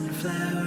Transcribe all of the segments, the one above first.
sunflower.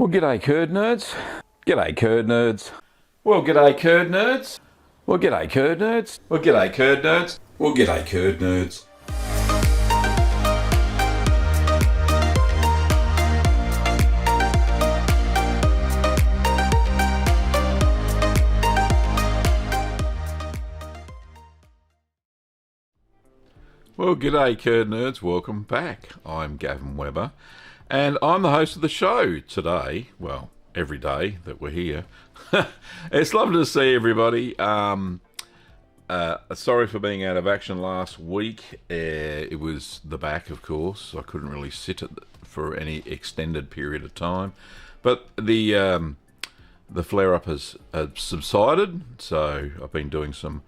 Well, g'day, curd nerds. G'day, curd nerds. Well, g'day, curd nerds. Well, g'day, curd nerds. Well, g'day, curd nerds. Well, g'day, curd nerds. Well, g'day, curd nerds. Welcome back. I'm Gavin Weber, and I'm the host of the show today. Well, every day that we're here. It's lovely to see everybody. Sorry for being out of action last week. It was the back, of course. I couldn't really sit for any extended period of time, but the flare-up has subsided. So I've been doing some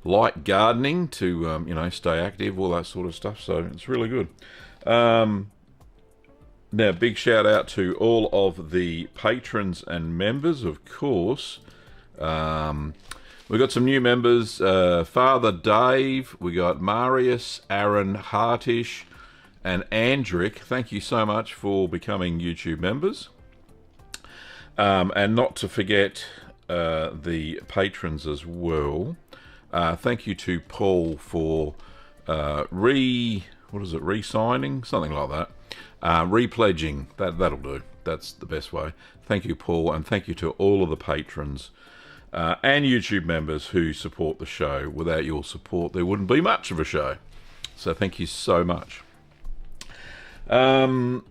light gardening to stay active, all that sort of stuff. So it's really good. Now, big shout out to all of the patrons and members, of course. We've got some new members. Father Dave, we got Marius, Aaron, Hartish, and Andrick. Thank you so much for becoming YouTube members. And not to forget the patrons as well. Thank you to Paul for re-signing? Something like that. Repledging. That'll do. That's the best way. Thank you, Paul, and thank you to all of the patrons and YouTube members who support the show. Without your support, there wouldn't be much of a show. So thank you so much. Now,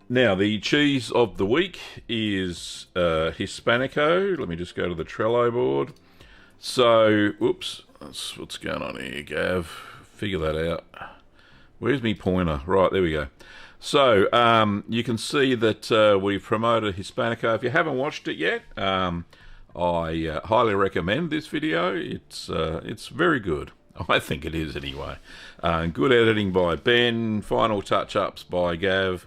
the cheese of the week is Hispanico. Let me just go to the Trello board. So, whoops, what's going on here, Gav? Figure that out. Where's me pointer? Right, there we go. So, you can see that we've promoted Hispanico. If you haven't watched it yet, I highly recommend this video. It's very good. I think it is anyway. Good editing by Ben, final touch-ups by Gav,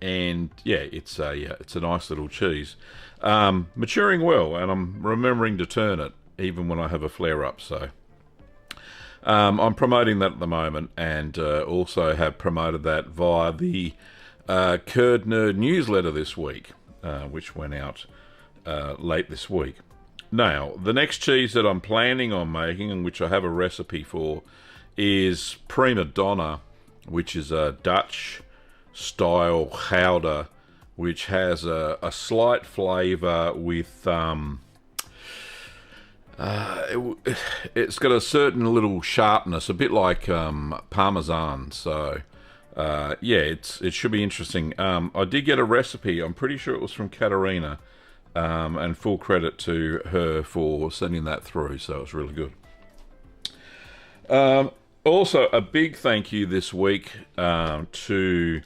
and yeah, it's a nice little cheese. Maturing well, and I'm remembering to turn it even when I have a flare-up. So I'm promoting that at the moment, and also have promoted that via the Curd Nerd newsletter this week, which went out late this week. Now, the next cheese that I'm planning on making, and which I have a recipe for, is Prima Donna, which is a Dutch-style gouda, which has a slight flavour with... it's got a certain little sharpness, a bit like Parmesan. So, yeah, it should be interesting. I did get a recipe. I'm pretty sure it was from Katerina, and full credit to her for sending that through. So it's really good. Also, a big thank you this week to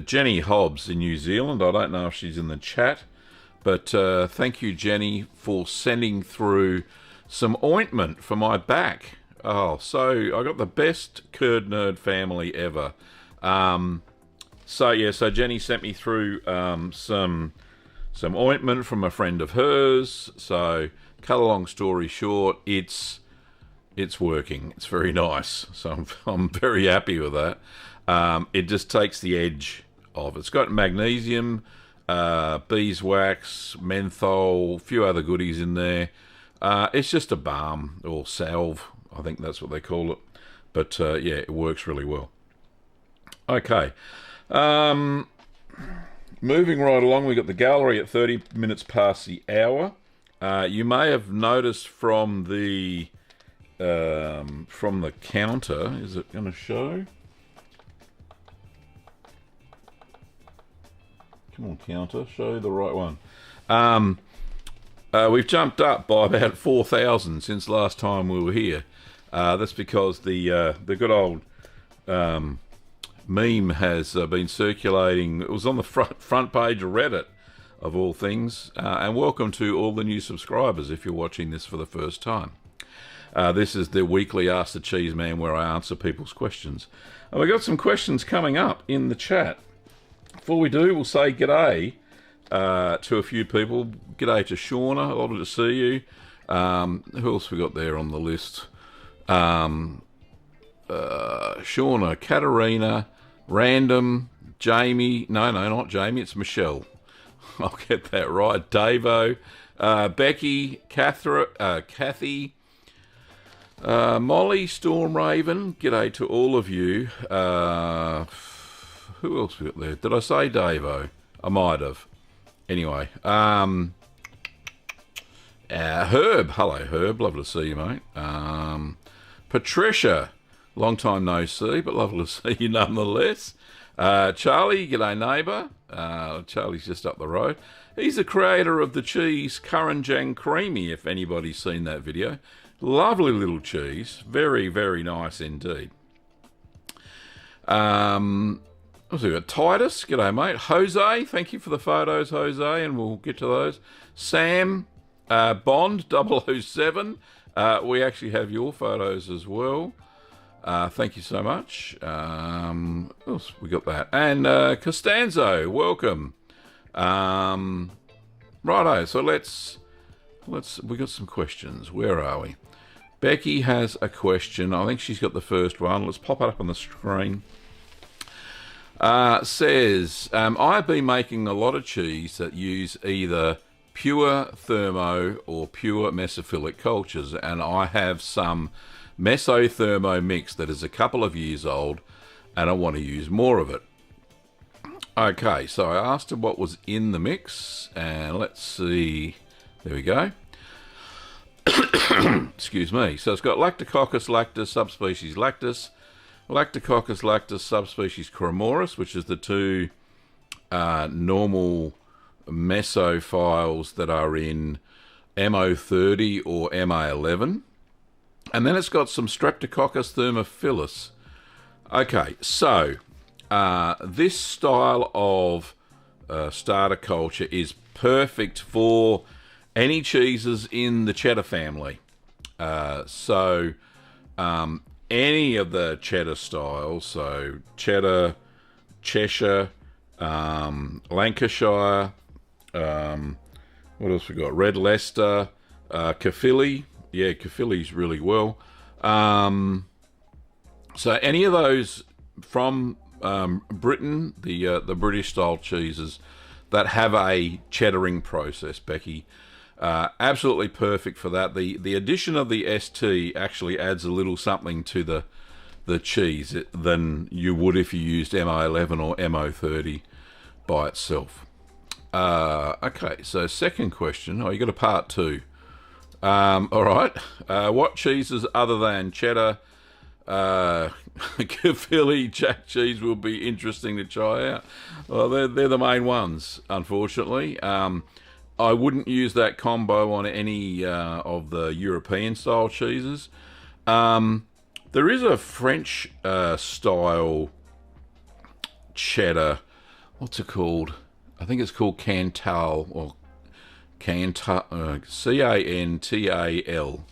Jenny Hobbs in New Zealand. I don't know if she's in the chat. But thank you, Jenny, for sending through some ointment for my back. Oh, so I got the best curd nerd family ever. So Jenny sent me through some ointment from a friend of hers. So, cut a long story short, it's working. It's very nice. So I'm very happy with that. It just takes the edge off. It's got magnesium, beeswax, menthol, a few other goodies in there. It's just a balm, or salve, I think that's what they call it. But yeah, it works really well. Okay. Moving right along, we've got the gallery at 30 minutes past the hour. You may have noticed from the counter, is it going to show? Come on, counter, show the right one. We've jumped up by about 4,000 since last time we were here. That's because the good old meme has been circulating. It was on the front page of Reddit, of all things. And welcome to all the new subscribers if you're watching this for the first time. This is the weekly Ask the Cheeseman, where I answer people's questions. And we've got some questions coming up in the chat. Before we do, we'll say g'day to a few people. G'day to Shauna, lovely to see you. Who else we got there on the list? Shauna, Katerina, Random, Jamie. No, not Jamie, it's Michelle. I'll get that right. Davo, Becky, Kathy, Molly, Storm Raven. G'day to all of you. Who else we got there? Did I say Davo? I might have. Anyway, Herb. Hello, Herb. Lovely to see you, mate. Patricia. Long time no see, but lovely to see you nonetheless. Charlie, g'day neighbour. Charlie's just up the road. He's the creator of the cheese Karanjang Creamy, if anybody's seen that video. Lovely little cheese. Very, very nice indeed. What's we got? Titus, g'day mate. Jose, thank you for the photos, Jose, and we'll get to those. Sam, Bond 007. We actually have your photos as well. Thank you so much. What else we got that? And Costanzo, welcome. Righto, so let's we got some questions. Where are we? Becky has a question. I think she's got the first one. Let's pop it up on the screen. Says, I've been making a lot of cheese that use either pure thermo or pure mesophilic cultures, and I have some mesothermo mix that is a couple of years old, and I want to use more of it. Okay, so I asked her what was in the mix, and let's see. There we go. Excuse me. So it's got Lactococcus lactis, subspecies lactis, Lactococcus lactis, subspecies chromoris, which is the two normal mesophiles that are in MO30 or MA11. And then it's got some Streptococcus thermophilus. Okay, so this style of starter culture is perfect for any cheeses in the cheddar family. Any of the cheddar styles, so cheddar, Cheshire, Lancashire, what else we got? Red Leicester, Caerphilly. Yeah, Caerphilly's really well. So any of those from Britain, the British style cheeses that have a cheddaring process, Becky, absolutely perfect for that. The addition of the ST actually adds a little something to the cheese than you would if you used MO11 or MO30 by itself. Okay, so second question. Oh, you got a part two. All right. What cheeses other than cheddar, Caerphilly, Jack cheese will be interesting to try out? Well, they're the main ones, unfortunately. I wouldn't use that combo on any of the European style cheeses. There is a French style cheddar. What's it called? I think it's called Cantal, or Cantal, C-A-N-T-A-L,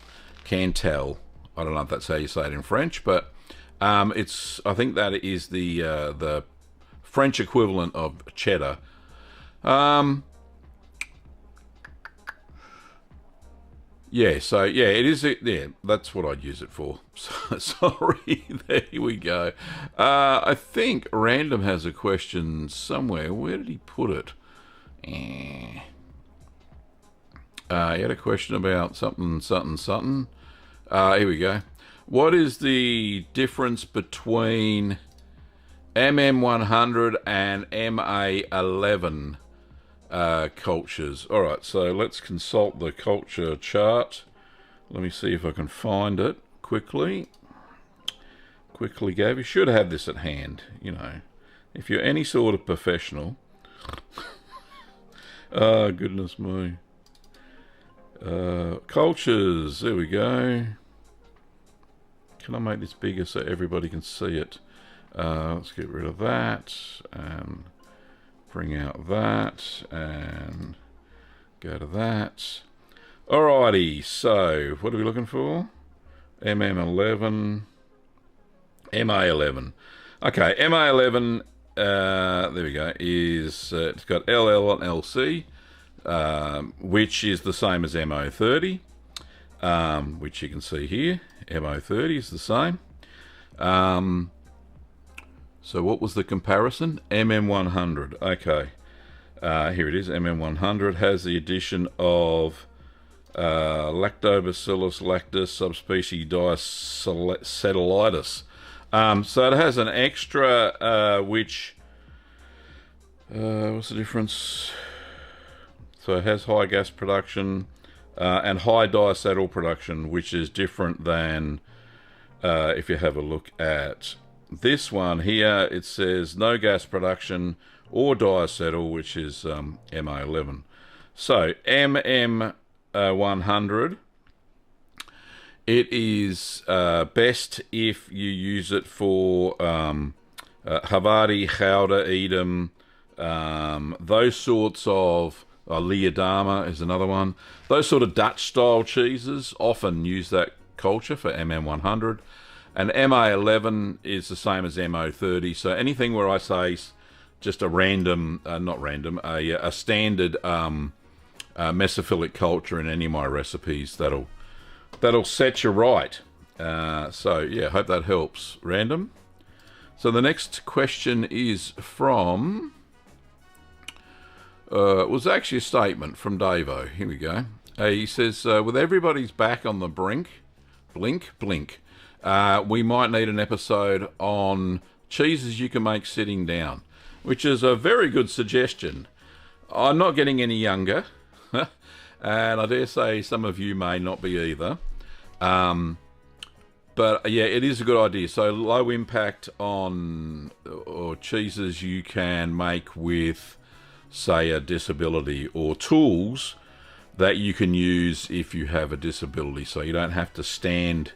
Cantal. I don't know if that's how you say it in French, but I think that is the French equivalent of cheddar. Yeah, so yeah, it is. Yeah, that's what I'd use it for. So, sorry, there we go. I think Random has a question somewhere. Where did he put it? He had a question about something. Here we go. What is the difference between MM100 and MA11 cultures? All right, so let's consult the culture chart. Let me see if I can find it quickly. Gav, you should have this at hand, you know, if you're any sort of professional. Oh, goodness me. Cultures, there we go. Can I make this bigger so everybody can see it? Let's get rid of that and bring out that and go to that. Alrighty, so what are we looking for? MM11, MA11. Okay, MA11, there we go, is it's got LL and LC, which is the same as MO30, which you can see here. MO30 is the same. So what was the comparison? MM100. Okay. Here it is, MM100 has the addition of Lactobacillus lactis subspecies diacetylitis. So it has an extra, which, what's the difference? So it has high gas production and high diacetyl production, which is different than if you have a look at this one here. It says no gas production or diacetyl, which is MA11. So MM100, it is best if you use it for Havarti, Gouda, Edam, those sorts of Leerdama is another one. Those sort of Dutch-style cheeses often use that culture for MM100. And MA11 is the same as MO30. So anything where I say just a random, not random, a standard mesophilic culture in any of my recipes, that'll set you right. So yeah, hope that helps. Random. So the next question is from... it was actually a statement from Davo. Here we go. He says, with everybody's back on the brink, blink, we might need an episode on cheeses you can make sitting down, which is a very good suggestion. I'm not getting any younger, and I dare say some of you may not be either. But yeah, it is a good idea. So low impact on or cheeses you can make with, say, a disability, or tools that you can use if you have a disability, so you don't have to stand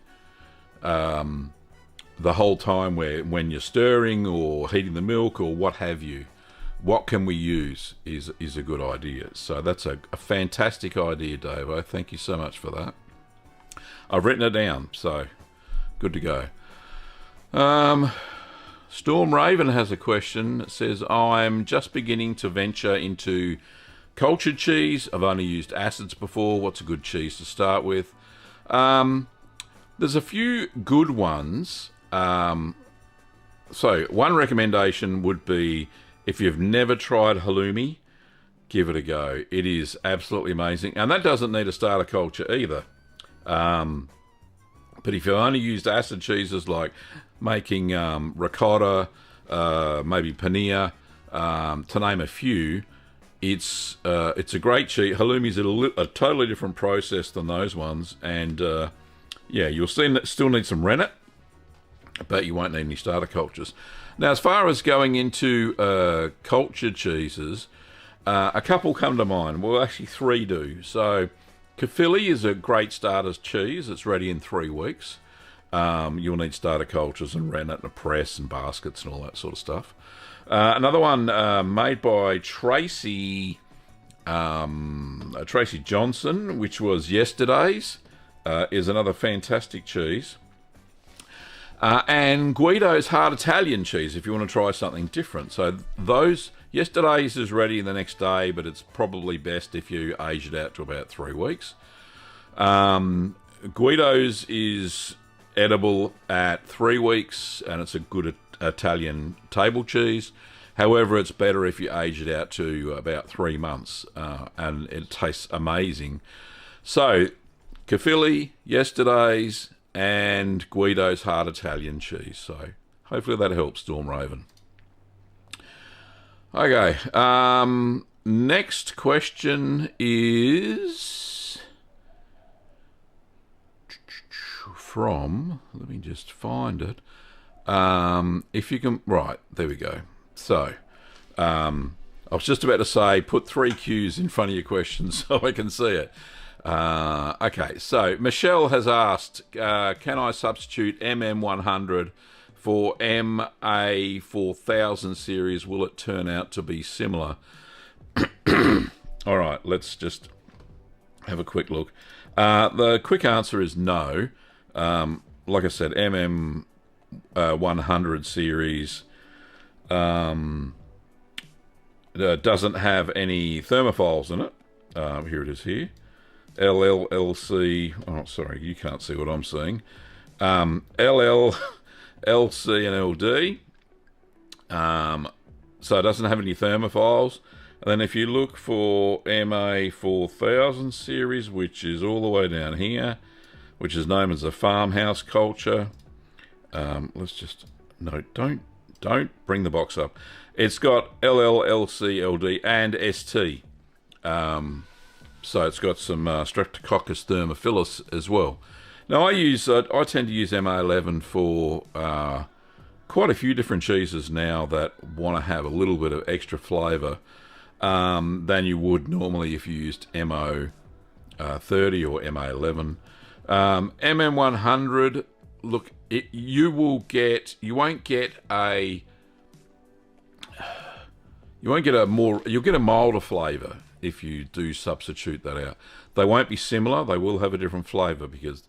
the whole time when you're stirring or heating the milk or what have you. What can we use is a good idea. So that's a fantastic idea, Davo. Thank you so much for that. I've written it down, so good to go. Storm Raven has a question. It says, I'm just beginning to venture into cultured cheese. I've only used acids before. What's a good cheese to start with? There's a few good ones. So one recommendation would be, if you've never tried halloumi, give it a go. It is absolutely amazing. And that doesn't need a starter culture either. But if you only used acid cheeses, like making ricotta, maybe paneer, to name a few, it's a great cheese. Halloumi's a totally different process than those ones, and yeah, you'll still need some rennet, but you won't need any starter cultures. Now, as far as going into cultured cheeses, a couple come to mind. Well, actually, three do. So Caerphilly is a great starter cheese. It's ready in 3 weeks. You'll need starter cultures and rennet and a press and baskets and all that sort of stuff. Another one made by Tracy Johnson, which was yesterday's, is another fantastic cheese. And Guido's hard Italian cheese, if you want to try something different. So those, yesterday's is ready the next day, but it's probably best if you age it out to about 3 weeks. Guido's is edible at 3 weeks, and it's a good Italian table cheese. However, it's better if you age it out to about 3 months, and it tastes amazing. So, Caerphilly, yesterday's, and Guido's hard Italian cheese. So, hopefully that helps, Storm Raven. Okay, next question is from, let me just find it. If you can, right, there we go. So, I was just about to say, put 3 Qs in front of your questions so I can see it. Okay, so Michelle has asked, can I substitute MM100 for MA4000 series? Will it turn out to be similar? All right, let's just have a quick look. The quick answer is no. Like I said, MM100 series doesn't have any thermophiles in it. Here it is here. LLLC, oh sorry, you can't see what I'm seeing. LLLC and LD. So it doesn't have any thermophiles. And then if you look for MA 4000 series, which is all the way down here, which is known as a farmhouse culture. Let's just no, don't bring the box up. It's got LL, LC, LD, and ST. So it's got some Streptococcus thermophilus as well. Now I tend to use MA11 for quite a few different cheeses now that want to have a little bit of extra flavour than you would normally if you used MO 30 or MA11. MM100, look, you won't get you'll get a milder flavour if you do substitute that out. They won't be similar, they will have a different flavour because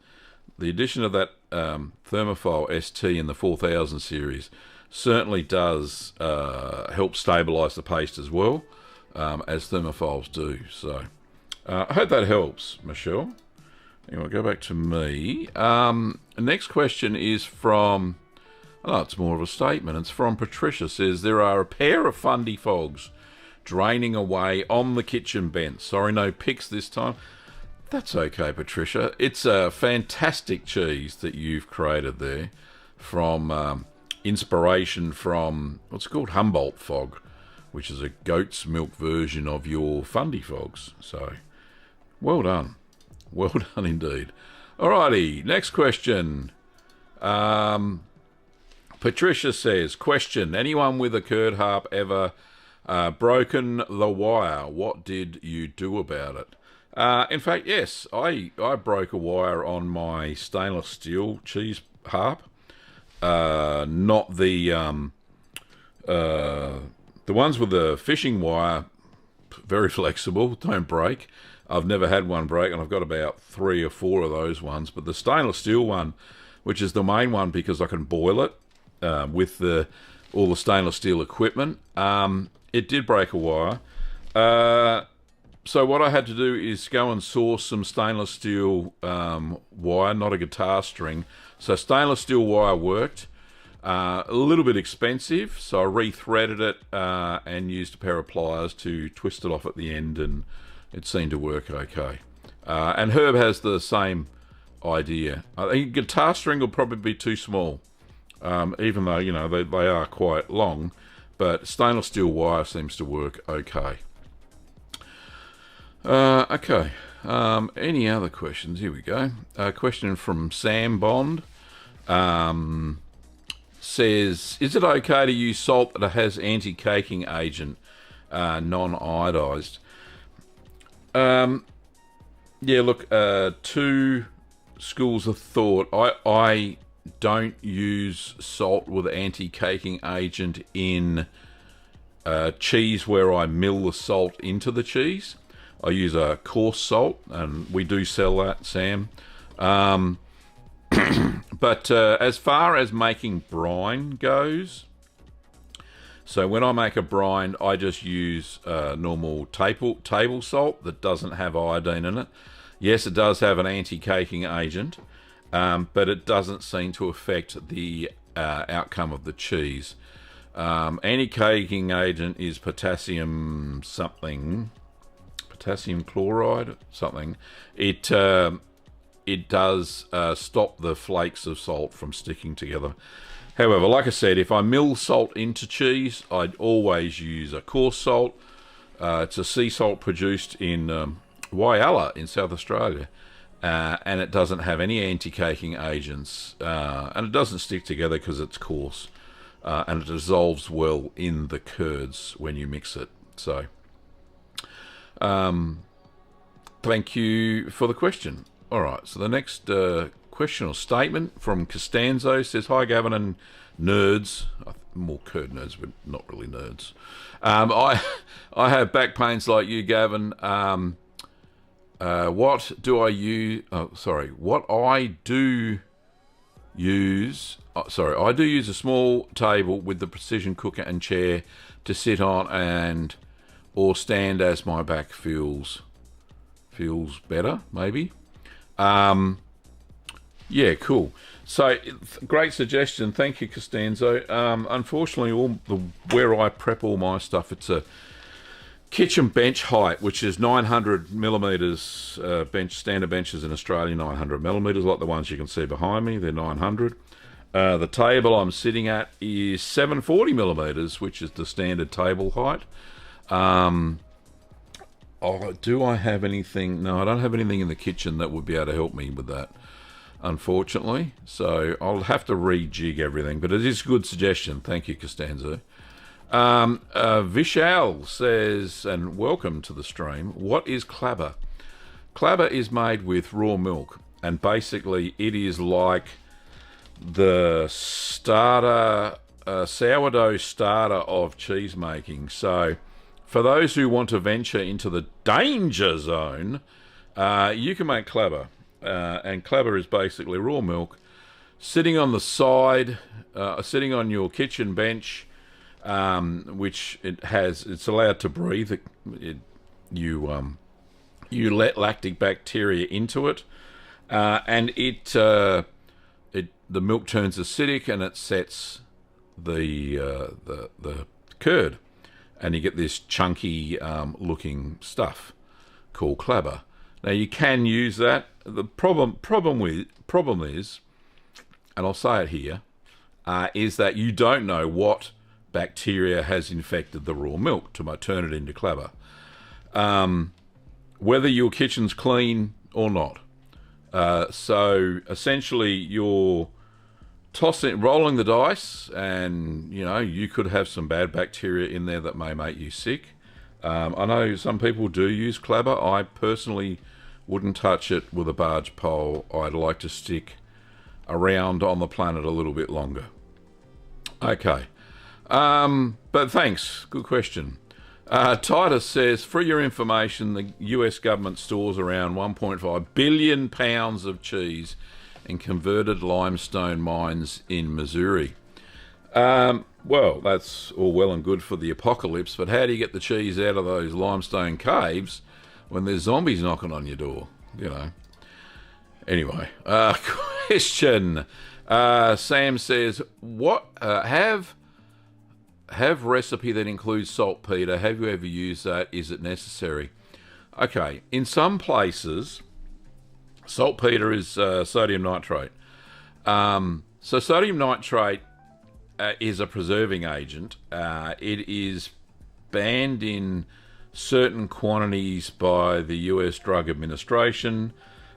the addition of that thermophile ST in the 4000 series certainly does help stabilise the paste as well, as thermophiles do. So I hope that helps, Michelle. Anyway, go back to me. Next question is from, oh, it's more of a statement. It's from Patricia. Says, there are a pair of fundy fogs draining away on the kitchen bench. Sorry, no pics this time. That's okay, Patricia. It's a fantastic cheese that you've created there from inspiration from what's called Humboldt fog, which is a goat's milk version of your fundy fogs. So, well done. Well done indeed. Alrighty, next question. Patricia says, question, anyone with a curd harp ever broken the wire? What did you do about it? In fact, yes, I broke a wire on my stainless steel cheese harp. Not the ones with the fishing wire, very flexible, don't break. I've never had one break, and I've got about 3 or 4 of those ones. But the stainless steel one, which is the main one because I can boil it with all the stainless steel equipment, it did break a wire. So what I had to do is go and source some stainless steel wire, not a guitar string. So stainless steel wire worked. A little bit expensive, so I rethreaded it and used a pair of pliers to twist it off at the end, and it seemed to work okay. And Herb has the same idea. I think guitar string will probably be too small, even though, you know, they are quite long, but stainless steel wire seems to work okay. Okay. Any other questions? Here we go. A question from Sam Bond. Says, is it okay to use salt that has anti-caking agent, non-iodized? Yeah, look, 2 schools of thought. I don't use salt with anti-caking agent in cheese where I mill the salt into the cheese. I use a coarse salt, and we do sell that, Sam. But as far as making brine goes, so when I make a brine, I just use normal table salt that doesn't have iodine in it. Yes, it does have an anti-caking agent, but it doesn't seem to affect the outcome of the cheese. Anti-caking agent is potassium something, potassium chloride something. It does stop the flakes of salt from sticking together. However, like I said, if I mill salt into cheese, I'd always use a coarse salt. It's a sea salt produced in Whyalla in South Australia, and it doesn't have any anti-caking agents, and it doesn't stick together because it's coarse, and it dissolves well in the curds when you mix it. So, thank you for the question. All right, so the next question or statement from Costanzo says, hi, Gavin and nerds. More curd nerds, but not really nerds. I have back pains like you, Gavin. What do I use? Oh, sorry. What I do use... I do use a small table with the precision cooker and chair to sit on or stand as my back feels better, maybe. Yeah, cool. So, great suggestion. Thank you, Costanzo. Unfortunately, where I prep all my stuff, it's kitchen bench height, which is 900 millimeters. Standard benches in Australia, 900 millimeters, like the ones you can see behind me. They're 900. The table I'm sitting at is 740 millimeters, which is the standard table height. Do I have anything? No, I don't have anything in the kitchen that would be able to help me with that, unfortunately. So I'll have to rejig everything, but it is a good suggestion. Thank you, Costanzo. Vishal says, and welcome to the stream, what is clabber? Clabber is made with raw milk, and basically it is like the starter, sourdough starter of cheese making. So for those who want to venture into the danger zone, you can make clabber. And clabber is basically raw milk sitting on the side, sitting on your kitchen bench, which it's allowed to breathe. You let lactic bacteria into it, and the milk turns acidic, and it sets the curd, and you get this chunky looking stuff called clabber. Now you can use that. The problem is, and I'll say it here, is that you don't know what bacteria has infected the raw milk to turn it into clabber. Whether your kitchen's clean or not. So essentially you're rolling the dice, and you could have some bad bacteria in there that may make you sick. I know some people do use clabber. I personally wouldn't touch it with a barge pole. I'd like to stick around on the planet a little bit longer. Okay. But thanks. Good question. Titus says, for your information, the US government stores around 1.5 billion pounds of cheese in converted limestone mines in Missouri. Well, that's all well and good for the apocalypse, but how do you get the cheese out of those limestone caves when there's zombies knocking on your door? Anyway, question. Sam says, what have recipe that includes saltpeter. Have you ever used that? Is it necessary? Okay, in some places, saltpeter is sodium nitrate. So sodium nitrate is a preserving agent. It is banned in certain quantities by the US Drug Administration,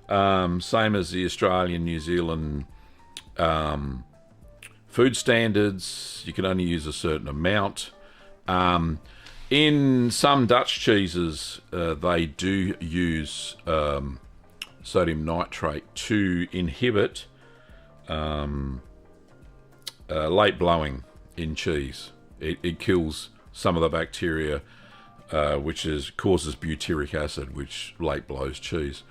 same as the Australian, New Zealand food standards. You can only use a certain amount. In some Dutch cheeses, they do use sodium nitrate to inhibit late blowing in cheese. It kills some of the bacteria, which causes butyric acid, which late blows cheese.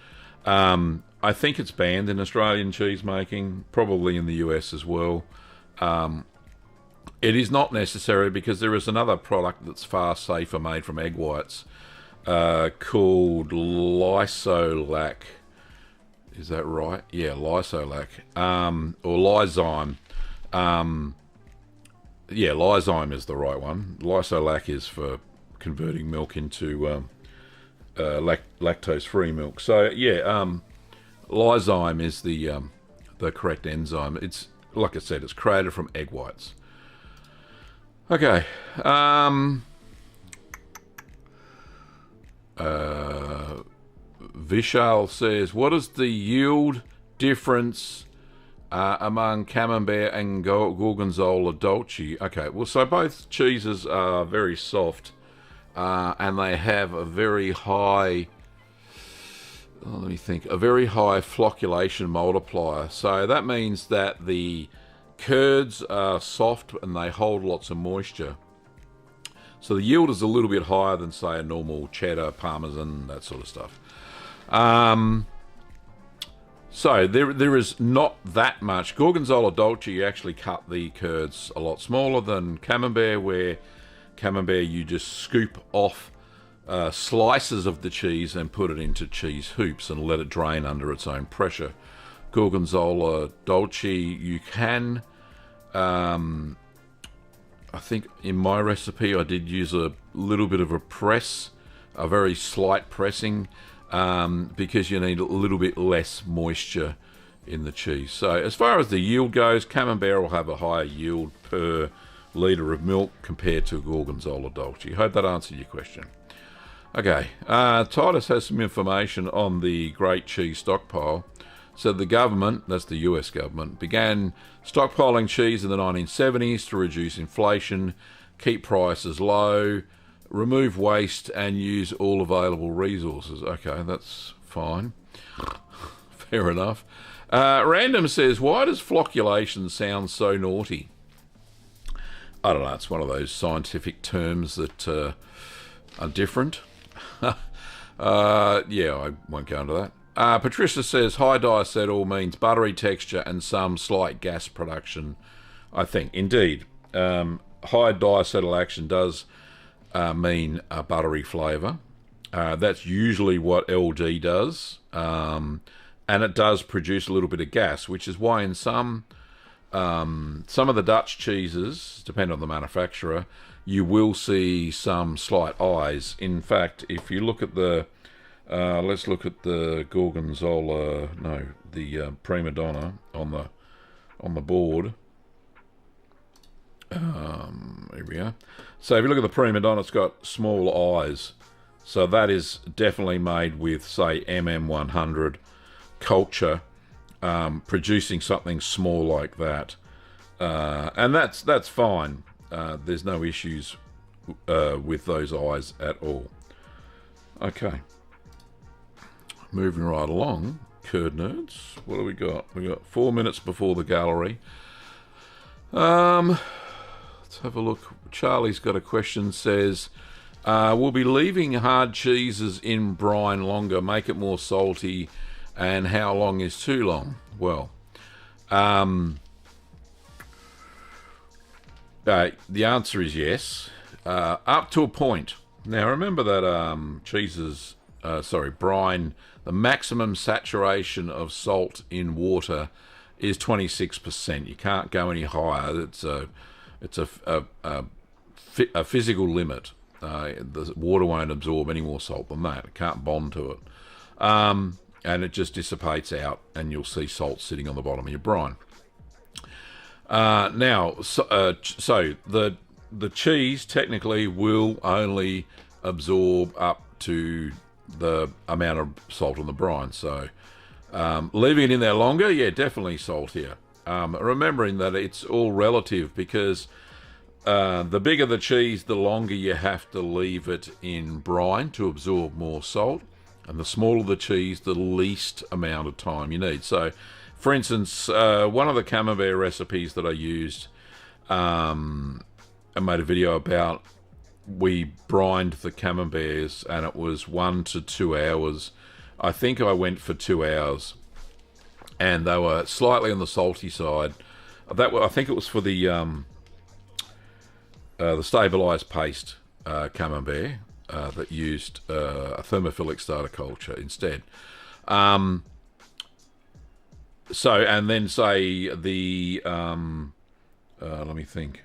I think it's banned in Australian cheese making, probably in the US as well. It is not necessary because there is another product that's far safer made from egg whites called Lysolac. Is that right? Yeah, Lysolac. Or Lyzyme. Yeah, Lyzyme is the right one. Lysolac is for converting milk into lactose-free milk. So, yeah, Lyzyme is the correct enzyme. It's, like I said, it's created from egg whites. Okay. Vishal says, what is the yield difference among Camembert and Gorgonzola Dolce? Okay, well, so both cheeses are very soft, and they have a very high, a very high flocculation multiplier. So that means that the curds are soft and they hold lots of moisture. So the yield is a little bit higher than, say, a normal cheddar, parmesan, that sort of stuff. So there is not that much. Gorgonzola Dolce, you actually cut the curds a lot smaller than Camembert, where Camembert you just scoop off slices of the cheese and put it into cheese hoops and let it drain under its own pressure. Gorgonzola Dolce, you can I think in my recipe I did use a little bit of a press, a very slight pressing, because you need a little bit less moisture in the cheese. So as far as the yield goes, Camembert will have a higher yield per litre of milk compared to Gorgonzola Dolce. Hope that answered your question. Okay, Titus has some information on the Great Cheese Stockpile. So the government, that's the US government, began stockpiling cheese in the 1970s to reduce inflation, keep prices low, remove waste, and use all available resources. Okay, that's fine. Fair enough. Random says, why does flocculation sound so naughty? I don't know, it's one of those scientific terms that are different. Yeah, I won't go into that. Patricia says, high diacetyl means buttery texture and some slight gas production, I think. Indeed, high diacetyl action does mean a buttery flavour. That's usually what LD does. And it does produce a little bit of gas, which is why in some of the Dutch cheeses, depending on the manufacturer, you will see some slight eyes. In fact, if you look at the let's look at the Gorgonzola, no, the Prima Donna on the board. Here we are. So if you look at the Prima Donna, it's got small eyes. So that is definitely made with, say, MM100 culture, producing something small like that. And that's fine. There's no issues with those eyes at all. Okay. Moving right along, Curd Nerds. What do we got? We got 4 minutes before the gallery. Let's have a look. Charlie's got a question. Says, we'll be leaving hard cheeses in brine longer, make it more salty, and how long is too long? Well, the answer is yes, up to a point. Now remember that cheeses, brine, the maximum saturation of salt in water is 26%. You can't go any higher. It's a physical limit. The water won't absorb any more salt than that. It can't bond to it. And it just dissipates out, and you'll see salt sitting on the bottom of your brine. So the cheese technically will only absorb up to the amount of salt in the brine. So leaving it in there longer, yeah, definitely saltier. Remembering that it's all relative, because the bigger the cheese, the longer you have to leave it in brine to absorb more salt, and the smaller the cheese, the least amount of time you need. So, for instance, one of the Camembert recipes that I used, I made a video about, we brined the Camemberts, and it was 1 to 2 hours. I think I went for 2 hours, and they were slightly on the salty side. I think it was for the stabilised paste Camembert that used a thermophilic starter culture instead. And then say the let me think.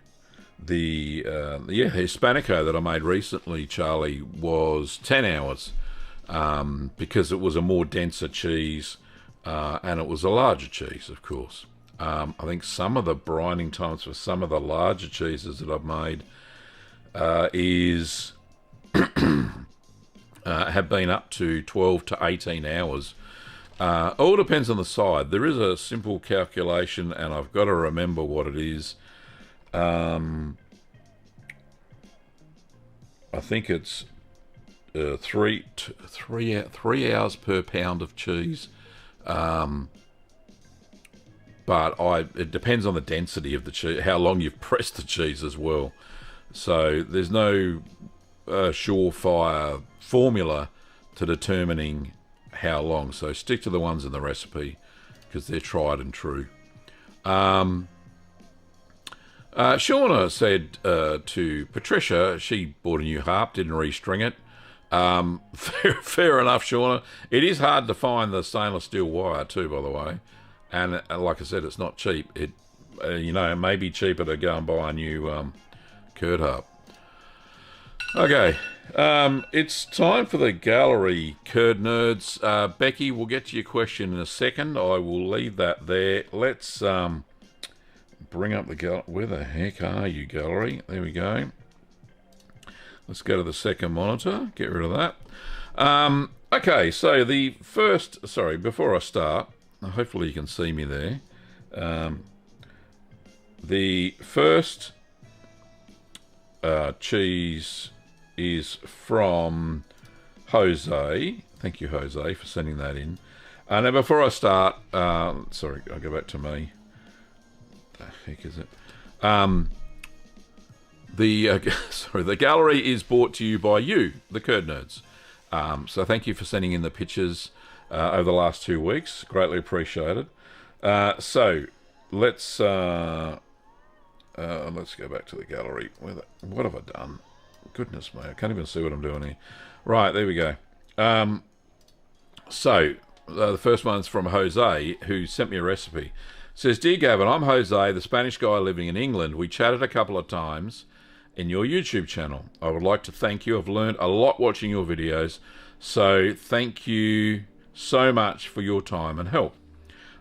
The Hispanico that I made recently, Charlie, was 10 hours because it was a more denser cheese and it was a larger cheese, of course. I think some of the brining times for some of the larger cheeses that I've made have been up to 12 to 18 hours. All depends on the side. There is a simple calculation, and I've got to remember what it is. I think it's 3 hours per pound of cheese. But it depends on the density of the cheese, how long you've pressed the cheese as well. So there's no surefire formula to determining how long. So stick to the ones in the recipe because they're tried and true. Shauna said to Patricia, she bought a new harp, didn't restring it. Fair enough, Shauna. It is hard to find the stainless steel wire too, by the way. And like I said, it's not cheap. It may be cheaper to go and buy a new Curd Hub. Okay, it's time for the gallery, Curd Nerds. Becky, we'll get to your question in a second. I will leave that there. Let's bring up the gallery. Where the heck are you, gallery? There we go. Let's go to the second monitor. Get rid of that. Okay, so the first... Sorry, before I start, hopefully you can see me there. The first cheese is from Jose. Thank you, Jose, for sending that in. Now, before I start, sorry, I'll go back to me. What the heck is it? The gallery is brought to you by you, the Curd Nerds. So thank you for sending in the pictures over the last 2 weeks. Greatly appreciated. So let's go back to the gallery. What have I done? Goodness me, I can't even see what I'm doing here. Right, there we go. The first one's from Jose, who sent me a recipe. It says, Dear Gavin, I'm Jose, the Spanish guy living in England. We chatted a couple of times in your YouTube channel. I would like to thank you. I've learned a lot watching your videos, so thank you so much for your time and help.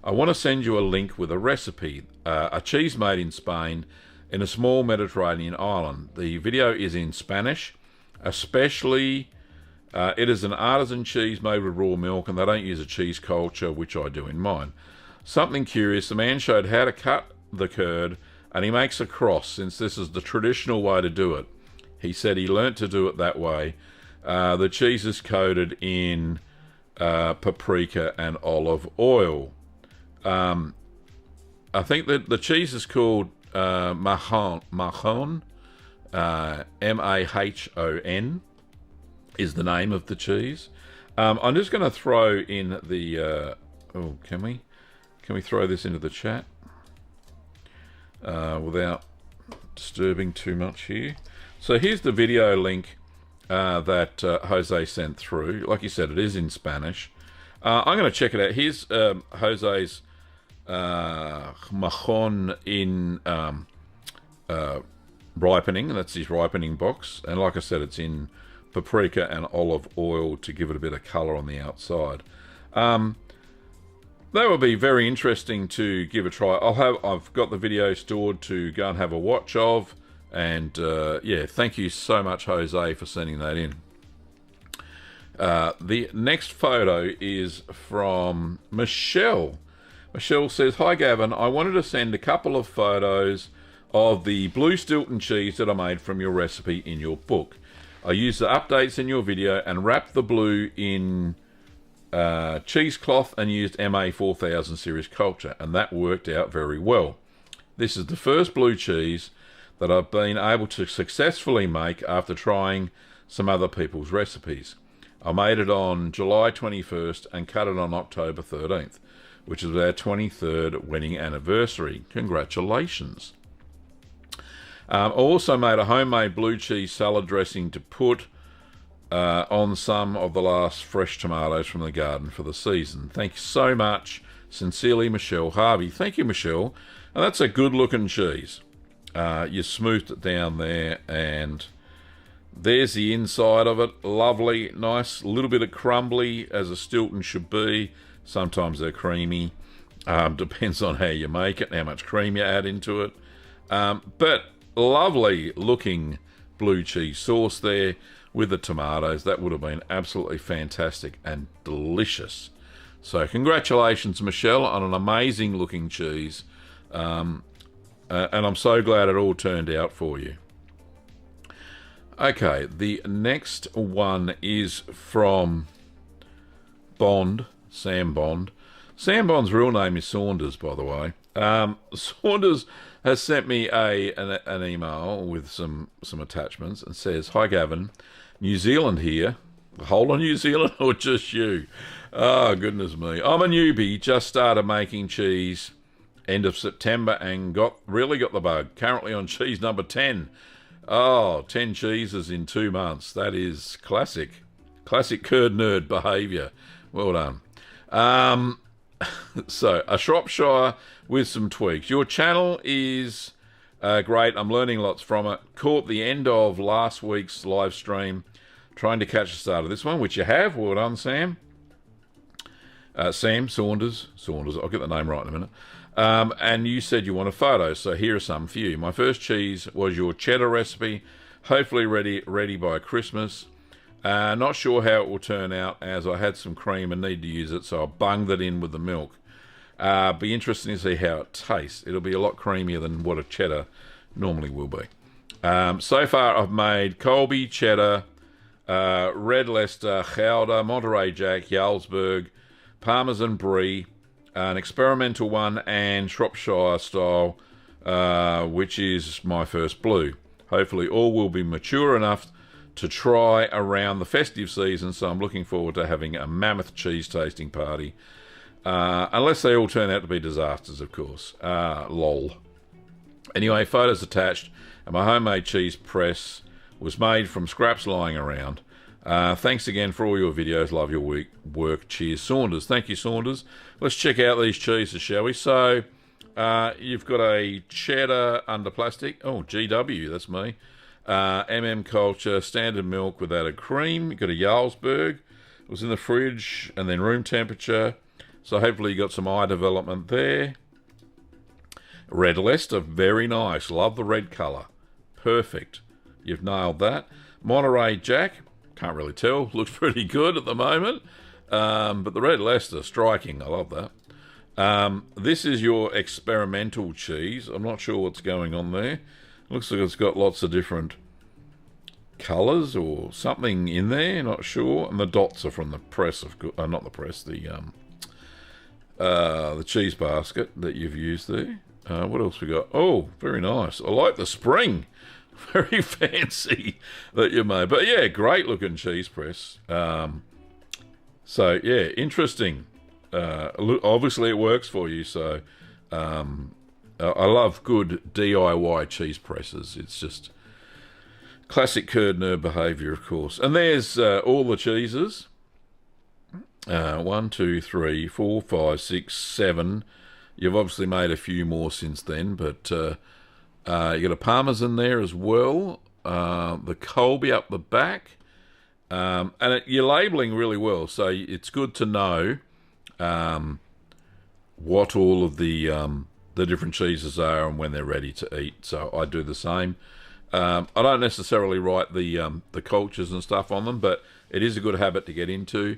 I want to send you a link with a recipe, a cheese made in Spain in a small Mediterranean island. The video is in Spanish, especially it is an artisan cheese made with raw milk, and they don't use a cheese culture, which I do in mine. Something curious, the man showed how to cut the curd, and he makes a cross, since this is the traditional way to do it. He said he learnt to do it that way. The cheese is coated in paprika and olive oil. I think that the cheese is called Mahon, M-A-H-O-N is the name of the cheese. I'm just going to throw in the... can we throw this into the chat without disturbing too much here? So here's the video link that Jose sent through. Like you said, it is in Spanish. I'm going to check it out. Here's Jose's Mahon in ripening. That's his ripening box. And like I said, it's in paprika and olive oil to give it a bit of colour on the outside. That would be very interesting to give a try. I've got the video stored to go and have a watch of. And yeah, thank you so much, Jose, for sending that in. The next photo is from Michelle. Michelle says, Hi Gavin, I wanted to send a couple of photos of the blue Stilton cheese that I made from your recipe in your book. I used the updates in your video and wrapped the blue in cheesecloth and used MA4000 series culture, and that worked out very well. This is the first blue cheese that I've been able to successfully make after trying some other people's recipes. I made it on July 21st and cut it on October 13th, which is our 23rd wedding anniversary. Congratulations. I also made a homemade blue cheese salad dressing to put on some of the last fresh tomatoes from the garden for the season. Thank you so much. Sincerely, Michelle Harvey. Thank you, Michelle. And that's a good-looking cheese. You smoothed it down there, and there's the inside of it. Lovely, nice, a little bit of crumbly, as a Stilton should be. Sometimes they're creamy. Depends on how you make it, how much cream you add into it. But lovely looking blue cheese sauce there with the tomatoes. That would have been absolutely fantastic and delicious. So congratulations, Michelle, on an amazing looking cheese. And I'm so glad it all turned out for you. Okay, the next one is from Bond, Sam Bond. Sam Bond's real name is Saunders, by the way. Saunders has sent me an email with some attachments and says, Hi Gavin, New Zealand here. The whole of New Zealand or just you? Oh, goodness me. I'm a newbie, just started making cheese end of September and really got the bug. Currently on cheese number 10. Oh, 10 cheeses in 2 months. That is classic. Classic curd nerd behaviour. Well done. So, a Shropshire with some tweaks. Your channel is Great, I'm learning lots from it. Caught the end of last week's live stream, trying to catch the start of this one, which you have. Well done, Sam. Sam Saunders. I'll get the name right in a minute. And you said you want a photo, so here are some for you. My first cheese was your cheddar recipe, hopefully ready by Christmas. Not sure how it will turn out, as I had some cream and need to use it, so I bunged it in with the milk. Be interesting to see how it tastes. It'll be a lot creamier than what a cheddar normally will be. So far, I've made Colby, cheddar, Red Leicester, Gouda, Monterey Jack, Jarlsberg, Parmesan Brie, an experimental one, and Shropshire style, which is my first blue. Hopefully all will be mature enough to try around the festive season, so I'm looking forward to having a mammoth cheese tasting party. Unless they all turn out to be disasters, of course. Lol. Anyway, photos attached, and my homemade cheese press was made from scraps lying around. Thanks again for all your videos. Love your work. Cheers, Saunders. Thank you, Saunders. Let's check out these cheeses, shall we? So, you've got a cheddar under plastic. Oh, GW, that's me. Culture, standard milk with added cream. You've got a Jarlsberg. It was in the fridge and then room temperature. So hopefully you got some eye development there. Red Leicester, very nice. Love the red colour. Perfect. You've nailed that. Monterey Jack. Can't really tell. Looks pretty good at the moment. But the Red Leicester, striking. I love that. This is your experimental cheese. I'm not sure what's going on there. Looks like it's got lots of different colours or something in there. Not sure. And the dots are from the press of... not the press. The cheese basket that you've used there. What else we got? Oh, very nice. I like the spring. Very fancy that you made. But yeah, great looking cheese press. So yeah, interesting. Obviously it works for you. So I love good DIY cheese presses. It's just classic Curd Nerd behaviour, of course. And there's all the cheeses. 1, 2, 3, 4, 5, 6, 7. You've obviously made a few more since then, but you got a Parmesan there as well. The Colby up the back, and you're labelling really well, so it's good to know what all of the different cheeses are and when they're ready to eat. So I do the same. I don't necessarily write the cultures and stuff on them, but it is a good habit to get into.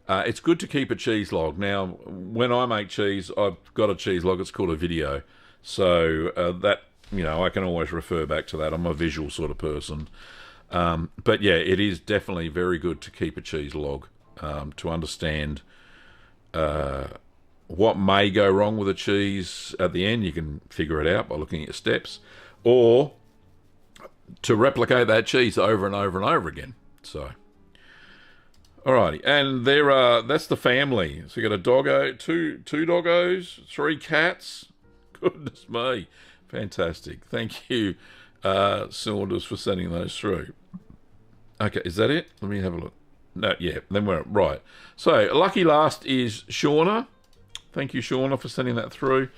It's good to keep a cheese log. Now, when I make cheese, I've got a cheese log. It's called a video. So that, I can always refer back to that. I'm a visual sort of person. But yeah, it is definitely very good to keep a cheese log to understand what may go wrong with a cheese at the end. You can figure it out by looking at your steps. Or to replicate that cheese over and over and over again. So... Alrighty, and that's the family. So you got a doggo, two doggos, 3 cats. Goodness me. Fantastic. Thank you, Saunders, for sending those through. Okay, is that it? Let me have a look. No, yeah, then we're right. So, lucky last is Shauna. Thank you, Shauna, for sending that through.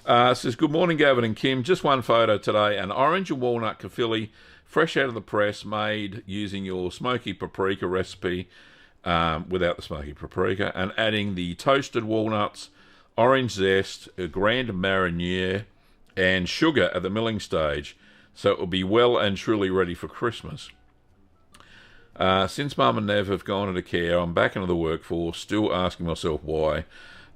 Says, good morning, Gavin and Kim. Just one photo today. An orange and walnut kefili, fresh out of the press, made using your smoky paprika recipe. Without the smoky paprika, and adding the toasted walnuts, orange zest, a grand mariniere, and sugar at the milling stage, so it will be well and truly ready for Christmas. Since Mum and Nev have gone into care, I'm back into the workforce, still asking myself why.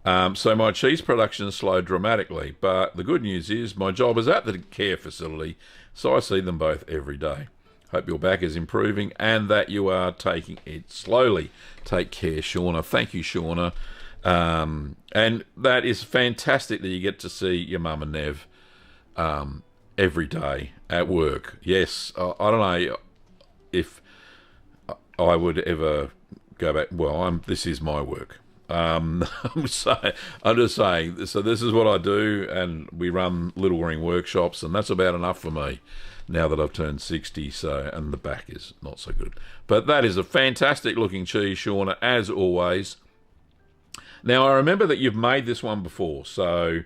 So my cheese production has slowed dramatically, but the good news is my job is at the care facility, so I see them both every day. Hope your back is improving and that you are taking it slowly. Take care, Shauna. Thank you, Shauna. And that is fantastic that you get to see your mum and Nev every day at work. Yes, I don't know if I would ever go back. Well, this is my work. I'm just saying, so this is what I do, and we run Little Ring workshops, and that's about enough for me now that I've turned 60, and the back is not so good. But that is a fantastic looking cheese, Shauna, as always. Now, I remember that you've made this one before, so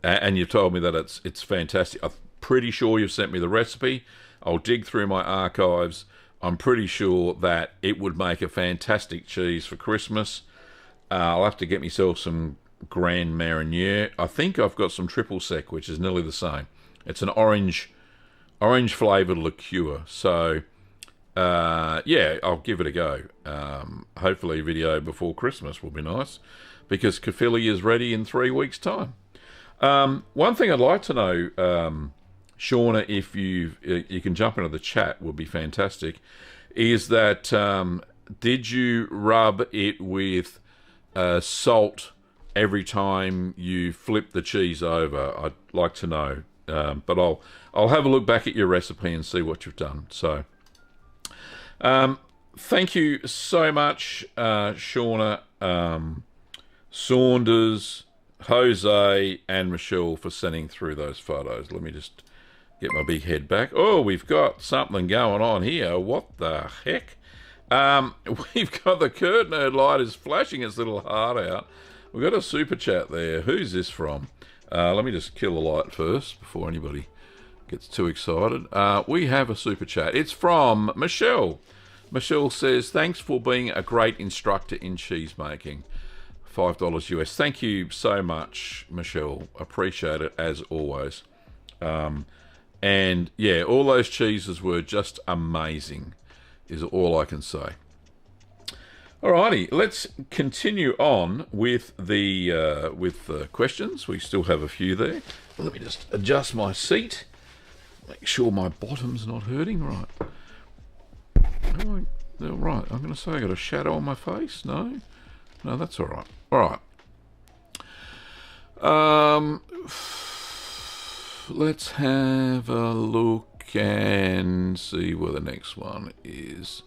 and you've told me that it's fantastic. I'm pretty sure you've sent me the recipe. I'll dig through my archives. I'm pretty sure that it would make a fantastic cheese for Christmas. I'll have to get myself some Grand Marnier. I think I've got some triple sec, which is nearly the same. It's an orange flavoured liqueur. So, yeah, I'll give it a go. Hopefully a video before Christmas will be nice, because Caerphilly is ready in 3 weeks' time. One thing I'd like to know, Shauna, if you can jump into the chat, would be fantastic, is that did you rub it with salt every time you flip the cheese over? I'd like to know, but I'll have a look back at your recipe and see what you've done. So, thank you so much, Shauna, Saunders, Jose, and Michelle for sending through those photos. Let me just get my big head back. Oh, we've got something going on here. What the heck? We've got the Curd Nerd light is flashing its little heart out. We've got a super chat there. Who's this from? Let me just kill the light first before anybody gets too excited. We have a super chat. It's from Michelle. Michelle says, thanks for being a great instructor in cheese making. $5 US. Thank you so much, Michelle. Appreciate it as always. And yeah, all those cheeses were just amazing, is all I can say. Alrighty, let's continue on with the questions. We still have a few there. Let me just adjust my seat. Make sure my bottom's not hurting. Right. Right. I'm going to say I got a shadow on my face. No, that's all right. All right. Let's have a look and see where the next one is.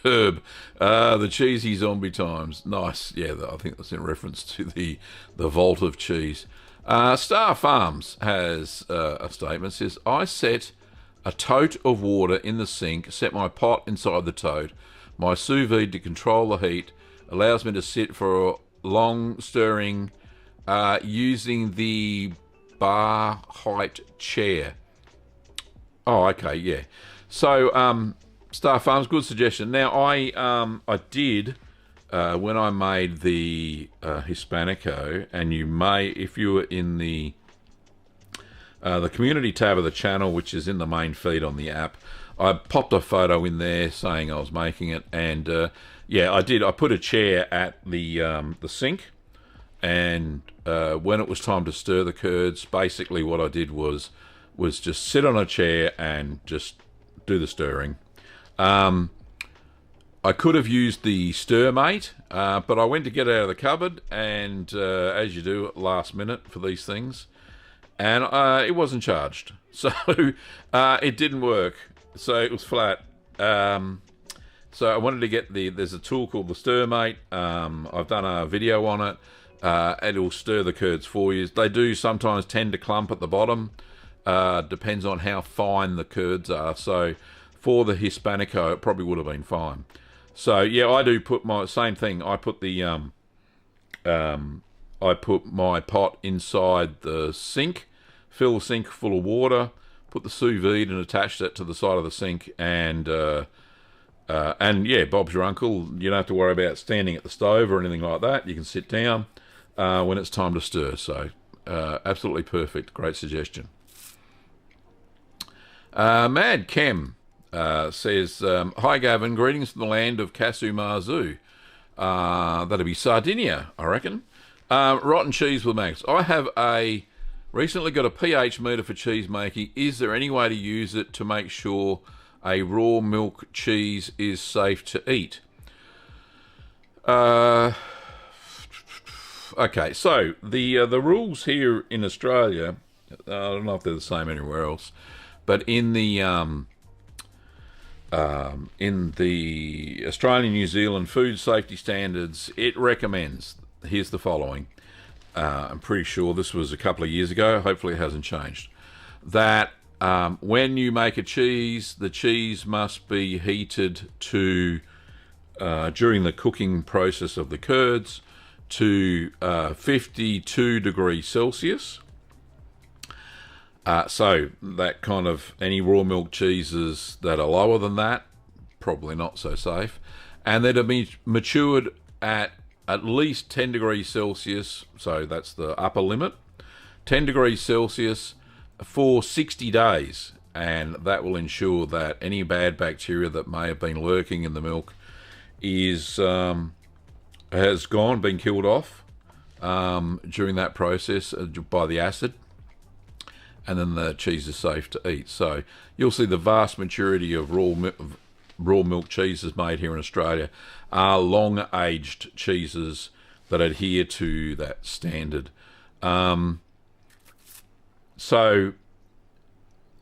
Herb, the cheesy zombie times. Nice. Yeah, I think that's in reference to the vault of cheese. Star Farms has a statement. Says, I set a tote of water in the sink, set my pot inside the tote. My sous vide to control the heat allows me to sit for a long stirring using the bar height chair. Oh, okay, yeah. So, Star Farms, good suggestion. Now, I did, when I made the Hispanico, and you may, if you were in the community tab of the channel, which is in the main feed on the app, I popped a photo in there saying I was making it, and yeah, I did. I put a chair at the sink, and when it was time to stir the curds, basically what I did was just sit on a chair and just do the stirring. I could have used the Stir Mate, but I went to get it out of the cupboard, and as you do at last minute for these things, and it wasn't charged, so it didn't work. So it was flat. So I wanted to get there's a tool called the Stir Mate. I've done a video on it. It'll stir the curds for you. They do sometimes tend to clump at the bottom. Depends on how fine the curds are. So for the Hispanico, it probably would have been fine. So yeah, I do put my same thing. I put the I put my pot inside the sink, fill the sink full of water, put the sous vide and attach that to the side of the sink, and yeah, Bob's your uncle. You don't have to worry about standing at the stove or anything like that. You can sit down when it's time to stir. So absolutely perfect. Great suggestion. Mad Kem says, hi Gavin, greetings from the land of Kasu Marzu. That'll be Sardinia, I reckon. Rotten cheese with Max. I have recently got a pH meter for cheese making. Is there any way to use it to make sure a raw milk cheese is safe to eat? Okay, so the rules here in Australia, I don't know if they're the same anywhere else, but in the Australian New Zealand food safety standards, it recommends, here's the following. I'm pretty sure this was a couple of years ago, hopefully it hasn't changed, that when you make a cheese, the cheese must be heated to during the cooking process of the curds to 52 degrees Celsius. So that kind of, any raw milk cheeses that are lower than that, probably not so safe. And they're to be matured at least 10 degrees Celsius, so that's the upper limit, 10 degrees Celsius for 60 days. And that will ensure that any bad bacteria that may have been lurking in the milk has been killed off during that process by the acid. And then the cheese is safe to eat. So you'll see the vast majority of raw milk cheeses made here in Australia are long-aged cheeses that adhere to that standard. So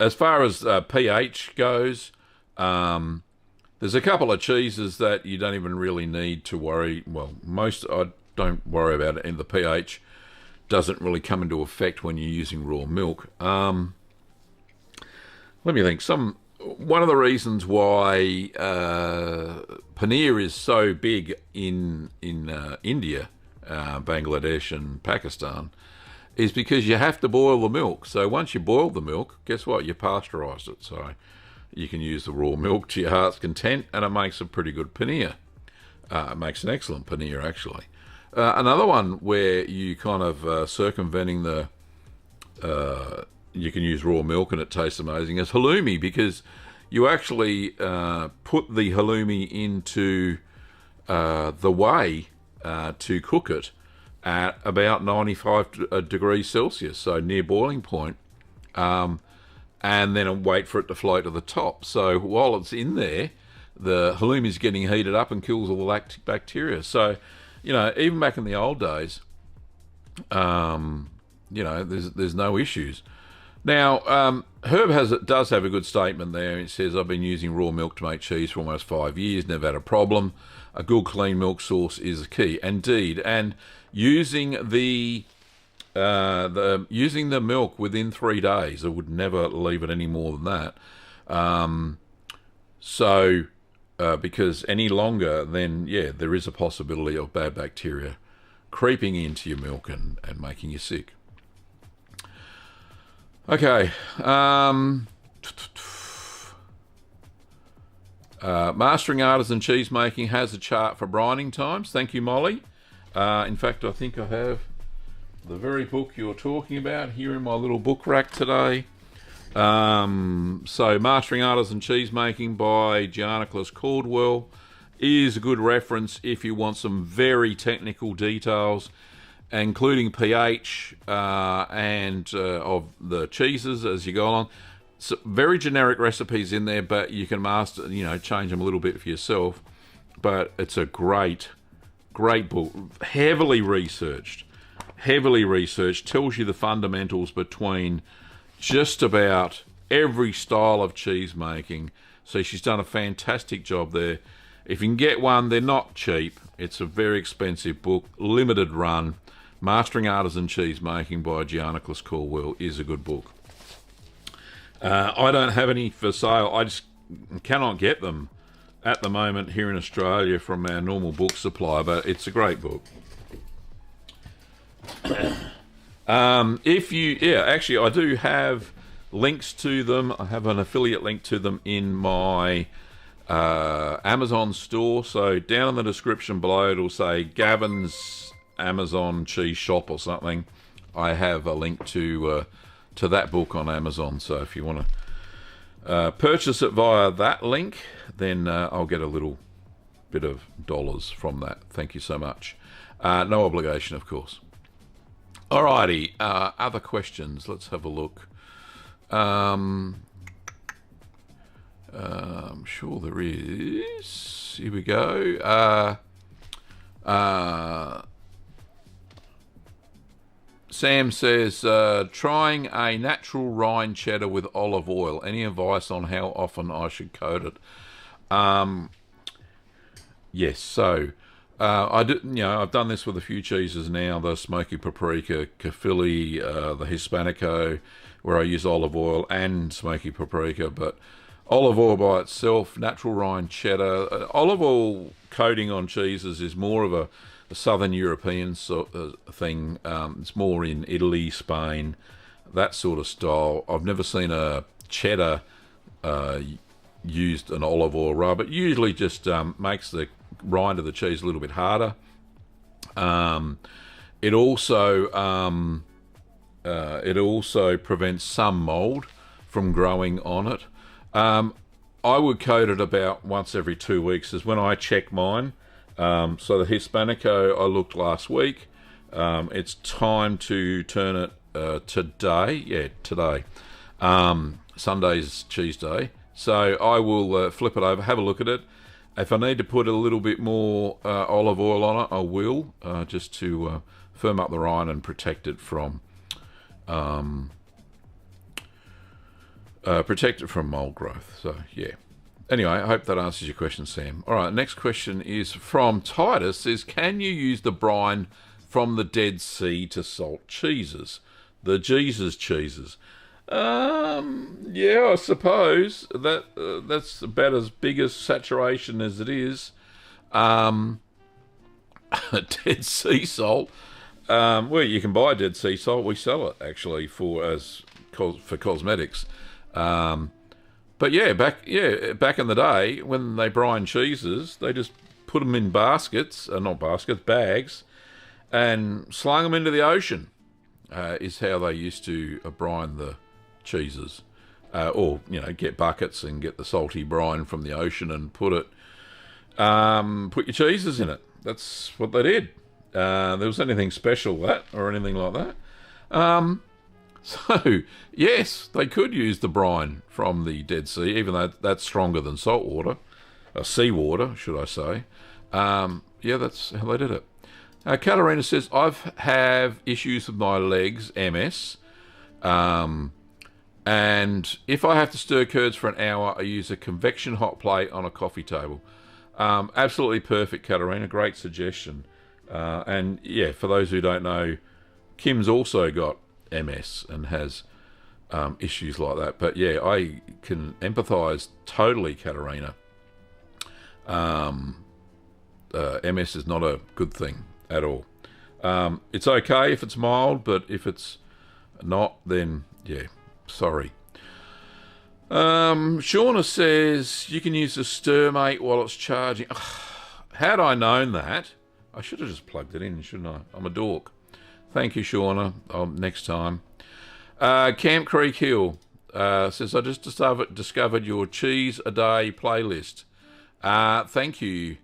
as far as pH goes, there's a couple of cheeses that you don't even really need to worry. Well, most I don't worry about it, and the pH doesn't really come into effect when you're using raw milk. Let me think. One of the reasons why paneer is so big in India, Bangladesh and Pakistan is because you have to boil the milk. So once you boil the milk, guess what? You pasteurise it. So you can use the raw milk to your heart's content, and it makes a pretty good paneer. It makes an excellent paneer, actually. Another one where you kind of circumventing you can use raw milk and it tastes amazing is halloumi, because you actually put the halloumi into the whey to cook it at about 95 degrees Celsius, so near boiling point, and then wait for it to float to the top. So while it's in there, the halloumi is getting heated up and kills all the lactic bacteria. So, even back in the old days, there's no issues. Now, Herb does have a good statement there. It says, I've been using raw milk to make cheese for almost 5 years, never had a problem. A good clean milk source is the key. Indeed, and using the milk within 3 days, I would never leave it any more than that. Because any longer, then there is a possibility of bad bacteria creeping into your milk and making you sick. Okay. Mastering Artisan Cheese Making has a chart for brining times. Thank you, Molly. In fact, I think I have the very book you're talking about here in my little book rack today. So Mastering Artisan Cheese Making by Giannicholas Caldwell is a good reference if you want some very technical details, including pH and of the cheeses as you go along. So very generic recipes in there, but you can change them a little bit for yourself. But it's a great book, heavily researched, tells you the fundamentals between just about every style of cheese making. So she's done a fantastic job there. If you can get one, they're not cheap. It's a very expensive book, limited run. Mastering Artisan Cheese Making by Giannicholas Caldwell is a good book. I don't have any for sale. I just cannot get them at the moment here in Australia from our normal book supply, but it's a great book. Actually, I do have links to them. I have an affiliate link to them in my Amazon store. So down in the description below, it'll say Gavin's Amazon Cheese Shop or something. I have a link to that book on Amazon. So if you want to purchase it via that link, then I'll get a little bit of dollars from that. Thank you so much. No obligation, of course. Alrighty, other questions. Let's have a look. I'm sure there is. Here we go. Sam says, trying a natural rind cheddar with olive oil. Any advice on how often I should coat it? Yes, so I've done this with a few cheeses now, the smoky paprika, Caffili, the Hispanico, where I use olive oil and smoky paprika, but Olive oil by itself, natural rind cheddar. Olive oil coating on cheeses is more of a southern European thing. It's more in Italy, Spain, that sort of style. I've never seen a cheddar used an olive oil rub. It usually just makes the rind of the cheese a little bit harder. It also prevents some mold from growing on it. I would coat it about once every 2 weeks is when I check mine. So the Hispanico I looked last week. It's time to turn it today. Yeah, today. Sunday's cheese day. So I will flip it over, have a look at it. If I need to put a little bit more olive oil on it, I will, just to firm up the rind and protect it from mold growth. So yeah. Anyway, I hope that answers your question, Sam. All right, next question is from Titus. Says, can you use the brine from the Dead Sea to salt cheeses? The Jesus cheeses. Yeah, I suppose that's about as big a saturation as it is. Dead Sea salt. Well, you can buy Dead Sea salt. We sell it actually for cosmetics. But yeah, back in the day when they brine cheeses, they just put them in bags, and slung them into the ocean. Is how they used to brine the cheeses, or get buckets and get the salty brine from the ocean and put your cheeses in it. That's what they did. There was anything special that or anything like that. So, yes, they could use the brine from the Dead Sea, even though that's stronger than salt water, seawater, should I say. Yeah, that's how they did it. Katarina says, I have issues with my legs, MS, and if I have to stir curds for an hour, I use a convection hot plate on a coffee table. Absolutely perfect, Katarina. Great suggestion. And, yeah, for those who don't know, Kim's also got MS and has issues like that. But yeah, I can empathise totally, Katarina. MS is not a good thing at all. It's okay if it's mild, but if it's not, then yeah, sorry. Shauna says you can use the stir mate while it's charging. Had I known that, I should have just plugged it in, shouldn't I? I'm a dork. Thank you, Shauna. Next time. Camp Creek Hill says, I just discovered your Cheese a Day playlist. Thank you.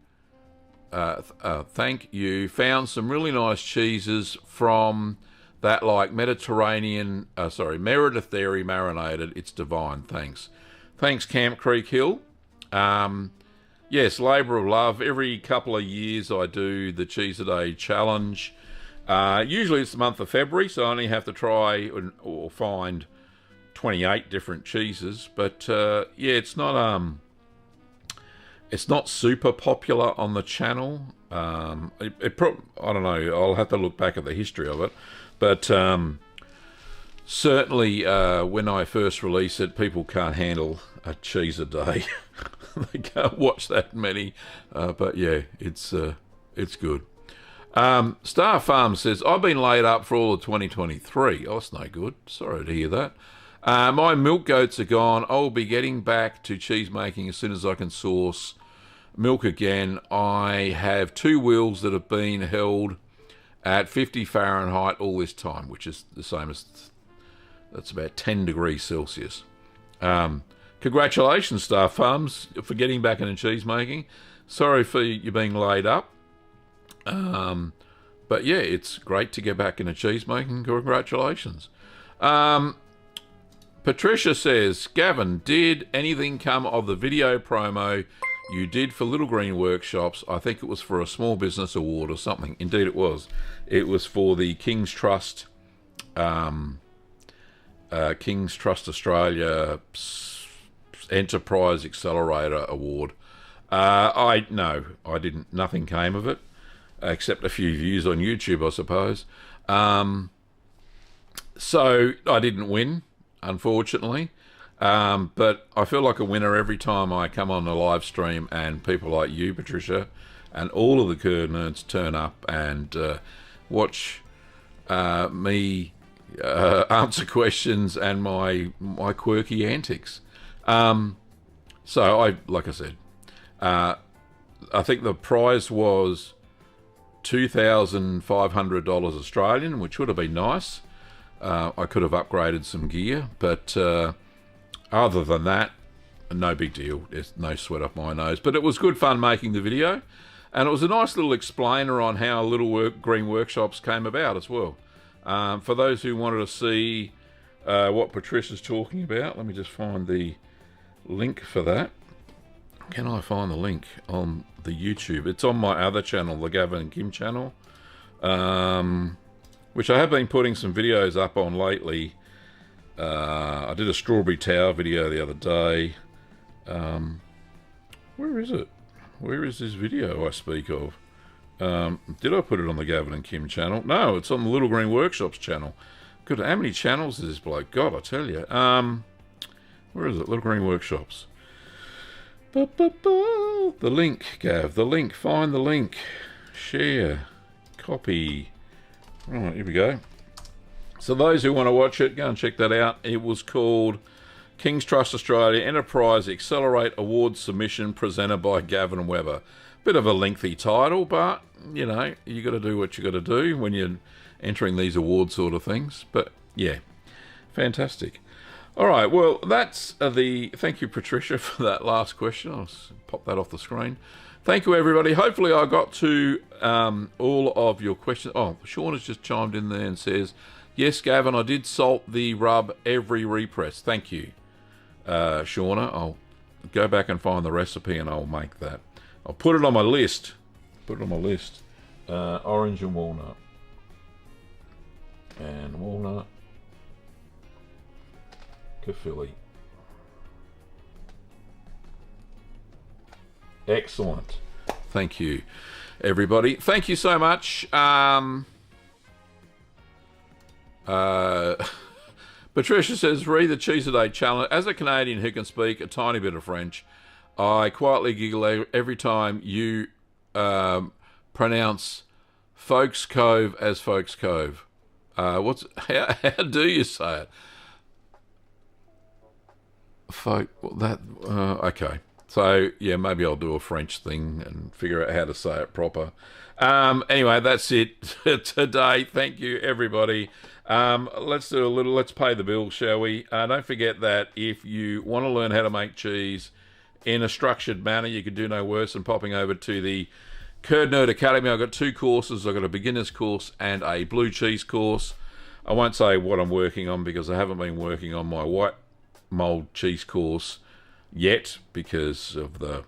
Thank you. Found some really nice cheeses from that, like Mediterranean, Mereditheri marinated. It's divine. Thanks. Thanks, Camp Creek Hill. Yes, labour of love. Every couple of years I do the Cheese a Day challenge. Usually it's the month of February, so I only have to try or find 28 different cheeses. But yeah, it's not super popular on the channel. I don't know. I'll have to look back at the history of it. But certainly when I first release it, people can't handle a cheese a day. They can't watch that many. But yeah, it's good. Star Farm says, I've been laid up for all of 2023. Oh, that's no good. Sorry to hear that. My milk goats are gone. I'll be getting back to cheese making as soon as I can source milk again. I have 2 wheels that have been held at 50 Fahrenheit all this time, which is the same as, that's about 10 degrees Celsius. Congratulations, Star Farms, for getting back into cheese making. Sorry for you being laid up. But yeah, it's great to get back into cheese making. Congratulations. Patricia says, Gavin, did anything come of the video promo you did for Little Green Workshops? I think it was for a small business award or something. Indeed it was. It was for the King's Trust Australia Enterprise Accelerator Award. I didn't. Nothing came of it. Except a few views on YouTube, I suppose. So I didn't win, unfortunately. But I feel like a winner every time I come on the live stream and people like you, Patricia, and all of the Curd Nerds turn up and watch me answer questions and my quirky antics. So like I said, I think the prize was $2,500 Australian, which would have been nice. I could have upgraded some gear, but other than that, no big deal. There's no sweat off my nose. But it was good fun making the video, and it was a nice little explainer on how Little Green Workshops came about as well. For those who wanted to see what Patricia's talking about, let me just find the link for that. Can I find the link on the YouTube? It's on my other channel, the Gavin and Kim channel, which I have been putting some videos up on lately. I did a strawberry tower video the other day. Where is it? Where is this video I speak of? Did I put it on the Gavin and Kim channel? No, it's on the Little Green Workshops channel. Good, how many channels is this bloke? God, I tell you. Where is it? Little Green Workshops. The link, Gav. The link. Find the link. Share. Copy. Right, here we go. So those who want to watch it, go and check that out. It was called King's Trust Australia Enterprise Accelerate Awards Submission presented by Gavin Webber. Bit of a lengthy title, but, you know, you got to do what you got to do when you're entering these award sort of things. But, yeah, fantastic. All right, well, that's thank you, Patricia, for that last question. I'll pop that off the screen. Thank you, everybody. Hopefully I got to all of your questions. Oh, Sean has just chimed in there and says, yes, Gavin, I did salt the rub every repress. Thank you, Shauna. I'll go back and find the recipe and I'll make that. I'll put it on my list. Put it on my list. Orange and walnut. And walnut. Kafili. Excellent. Thank you, everybody. Thank you so much. Patricia says, read the Cheese a Day challenge. As a Canadian who can speak a tiny bit of French, I quietly giggle every time you pronounce Folks Cove as Folks Cove. How do you say it? Okay. So, yeah, maybe I'll do a French thing and figure out how to say it proper. Anyway, that's it today. Thank you, everybody. Let's pay the bill, shall we? Don't forget that if you want to learn how to make cheese in a structured manner, you could do no worse than popping over to the Curd Nerd Academy. I've got 2 courses. I've got a beginner's course and a blue cheese course. I won't say what I'm working on because I haven't been working on my white mold cheese course yet because of the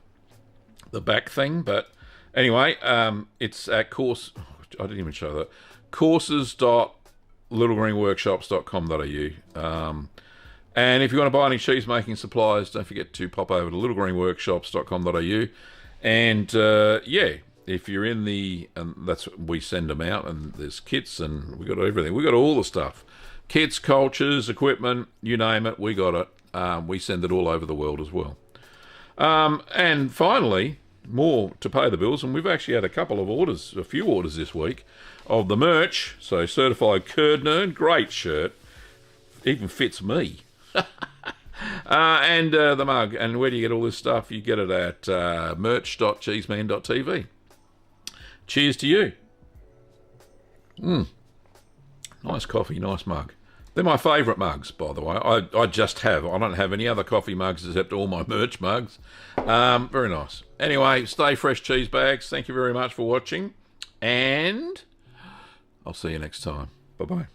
back thing. But anyway, it's at course. I didn't even show that. Courses.littlegreenworkshops.com.au. And if you want to buy any cheese making supplies, don't forget to pop over to littlegreenworkshops.com.au. And yeah, if you're in that's we send them out, and there's kits and we got everything. We got all the stuff, kits, cultures, equipment, you name it, we got it. We send it all over the world as well. And finally, more to pay the bills, and we've actually had a few orders this week of the merch. So Certified Curd Nerd, great shirt, even fits me. And the mug. And where do you get all this stuff? You get it at merch.cheeseman.tv. Cheers to you. Nice coffee, nice mug. They're my favourite mugs, by the way. I don't have any other coffee mugs except all my merch mugs. Very nice. Anyway, stay fresh, cheese bags. Thank you very much for watching. And I'll see you next time. Bye-bye.